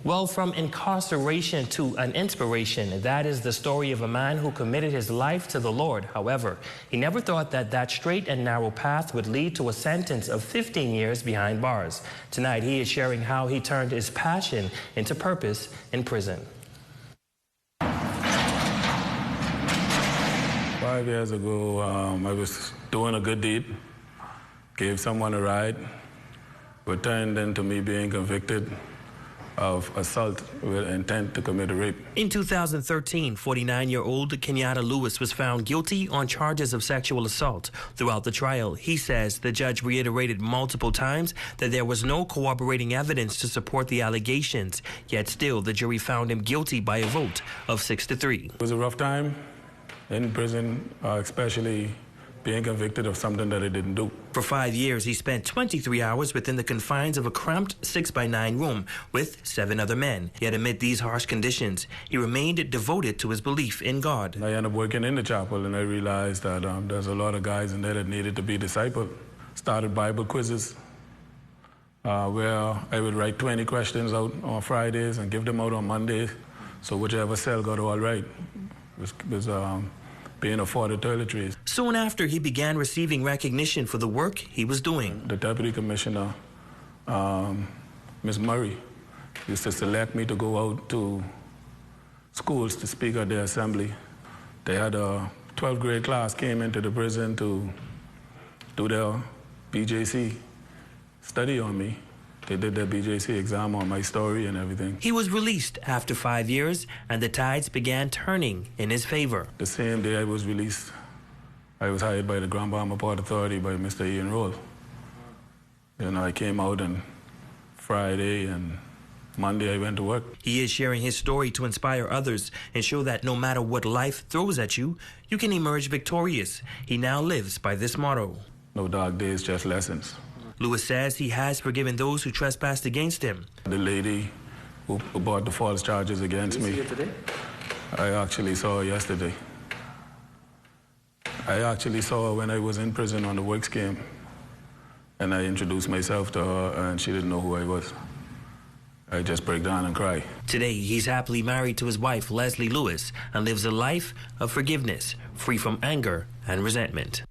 Well, from incarceration to an inspiration, that is the story of a man who committed his life to the Lord. However, he never thought that that straight and narrow path would lead to a sentence of 15 years behind bars. Tonight, he is sharing how he turned his passion into purpose in prison. 5 years ago, I was doing a good deed, gave someone a ride, but turned into me being convicted of assault with intent to commit a rape. In 2013, 49-year-old Kenyatta Lewis was found guilty on charges of sexual assault. Throughout the trial, he says the judge reiterated multiple times that there was no corroborating evidence to support the allegations, yet still the jury found him guilty by a vote of 6-3. It was a rough time in prison, especially being convicted of something that I didn't do. For 5 years, he spent 23 hours within the confines of a cramped 6x9 room with 7 other men. Yet amid these harsh conditions, he remained devoted to his belief in God. I ended up working in the chapel, and I realized that there's a lot of guys in there that needed to be discipled. Started Bible quizzes, where I would write 20 questions out on Fridays and give them out on Mondays, so whichever cell got all right was being afforded toiletries. Soon after, he began receiving recognition for the work he was doing. The Deputy Commissioner, Ms. Murray, used to select me to go out to schools to speak at their assembly. They had a 12th grade class came into the prison to do their BJC study on me. They did their BJC exam on my story and everything. He was released after 5 years, and the tides began turning in his favor. The same day I was released, I was hired by the Grand Bahama Port Authority by Mr. Ian Roll. I came out on Friday, and Monday I went to work. He is sharing his story to inspire others and show that no matter what life throws at you, you can emerge victorious. He now lives by this motto: no dark days, just lessons. Lewis says he has forgiven those who trespassed against him. The lady who brought the false charges against me, you see her today? I actually saw her yesterday. I actually saw her when I was in prison on the work scheme, and I introduced myself to her, and she didn't know who I was. I just break down and cry. Today, he's happily married to his wife, Leslie Lewis, and lives a life of forgiveness, free from anger and resentment.